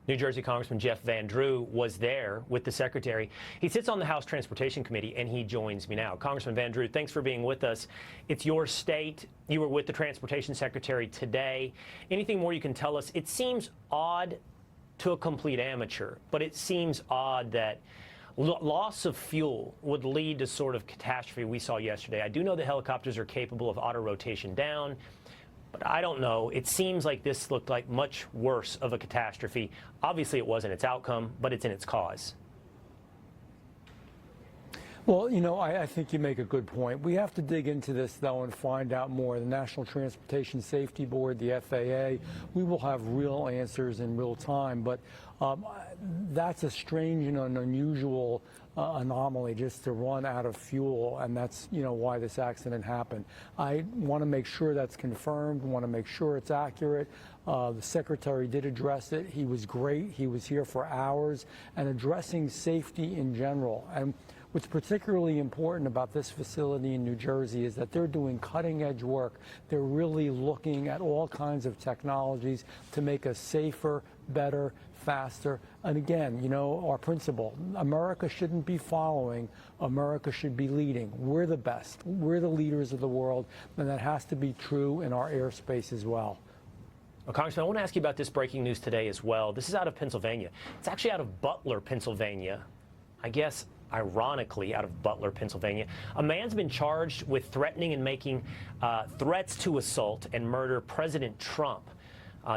New Jersey Congressman Jeff Van Drew was there with the Secretary. He sits on the House Transportation Committee, and he joins me now. Congressman Van Drew, thanks for being with us. It's your state. You were with the Transportation Secretary today. Anything more you can tell us? It seems odd to a complete amateur, but it seems odd that loss of fuel would lead to sort of catastrophe we saw yesterday. I do know the helicopters are capable of auto rotation down, but I don't know. It seems like this looked like much worse of a catastrophe. Obviously, it wasn't its outcome, but it's in its cause. Well, you know, I think you make a good point. We have to dig into this, though, and find out more. The National Transportation Safety Board, the FAA, we will have real answers in real time. But that's a strange and an unusual anomaly, just to run out of fuel, and that's, you know, why this accident happened. I want to make sure that's confirmed, want to make sure it's accurate. The Secretary did address it. He was great. He was here for hours and addressing safety in general. And what's particularly important about this facility in New Jersey is that they're doing cutting-edge work. They're really looking at all kinds of technologies to make us safer, better, faster. And again, you know, our principle, America shouldn't be following, America should be leading. We're the best. We're the leaders of the world, and that has to be true in our airspace as well. Well, Congressman, I want to ask you about this breaking news today as well. This is out of Pennsylvania. It's actually out of Butler, Pennsylvania. I guess, ironically, out of Butler, Pennsylvania. A man's been charged with threatening and making threats to assault and murder President Trump.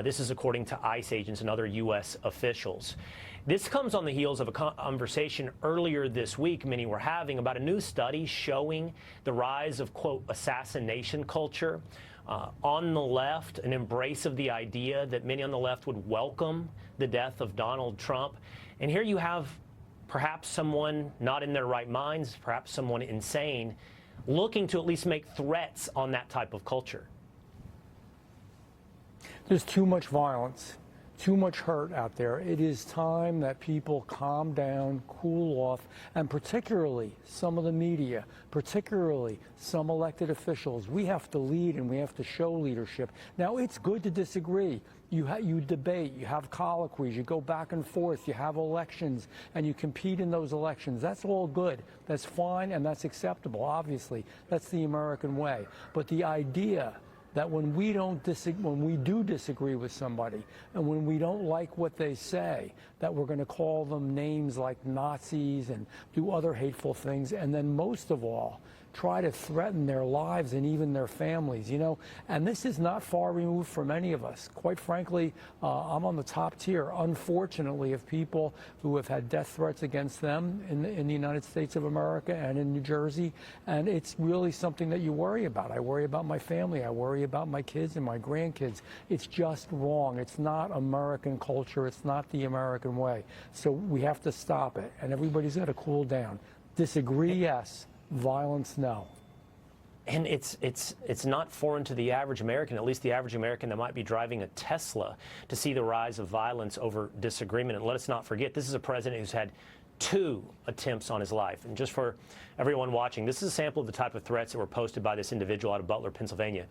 This is according to ICE agents and other U.S. officials. This comes on the heels of a conversation earlier this week many were having about a new study showing the rise of, quote, assassination culture. On the left, an embrace of the idea that many on the left would welcome the death of Donald Trump. And here you have perhaps someone not in their right minds, perhaps someone insane, looking to at least make threats on that type of culture. There's too much violence, too much hurt out there. It is time that people calm down, cool off, and particularly some of the media, particularly some elected officials. We have to lead and we have to show leadership. Now, it's good to disagree. You debate, you have colloquies, you go back and forth, you have elections, and you compete in those elections. That's all good. That's fine, and that's acceptable, obviously. That's the American way. But the idea that when we do disagree with somebody, and when we don't like what they say, that we're going to call them names like Nazis and do other hateful things, and then most of all, try to threaten their lives and even their families, you know. And this is not far removed from any of us. Quite frankly, I'm on the top tier, unfortunately, of people who have had death threats against them in the United States of America and in New Jersey. And it's really something that you worry about. I worry about my family. I worry about my kids and my grandkids. It's just wrong. It's not American culture. It's not the American way. So we have to stop it. And everybody's got to cool down. Disagree, yes. Violence, no. And it's not foreign to the average American, at least the average American that might be driving a Tesla, to see the rise of violence over disagreement. And let us not forget, this is a president who's had 2 attempts on his life. And just for everyone watching, this is a sample of the type of threats that were posted by this individual out of Butler, Pennsylvania.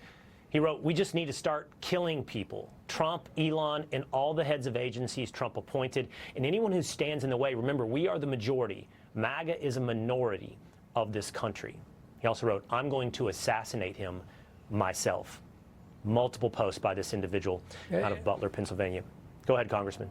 He wrote, "We just need to start killing people. Trump, Elon, and all the heads of agencies Trump appointed, and anyone who stands in the way. Remember, we are the majority. MAGA is a minority of this country." He also wrote, "I'm going to assassinate him myself." Multiple posts by this individual out of Butler, Pennsylvania. Go ahead, Congressman.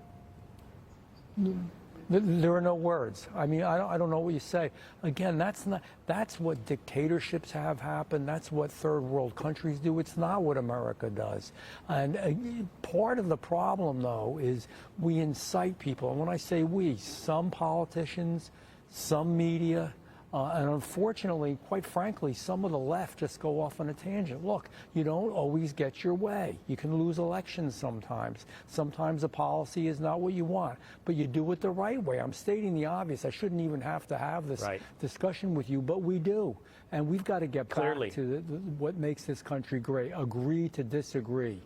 There are no words. I mean, I don't know what you say. Again, that's what dictatorships have happened. That's what third world countries do. It's not what America does. And part of the problem, though, is we incite people. And when I say we, some politicians, some media, and unfortunately, quite frankly, some of the left just go off on a tangent. Look, you don't always get your way. You can lose elections sometimes. Sometimes a policy is not what you want, but you do it the right way. I'm stating the obvious. I shouldn't even have to have this discussion with you, but we do. And we've got to get back to what makes this country great. Agree to disagree.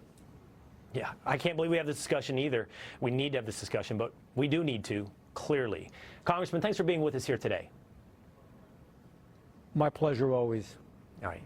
Yeah, I can't believe we have this discussion either. We need to have this discussion, but we do need to, clearly. Congressman, thanks for being with us here today. My pleasure always. All right.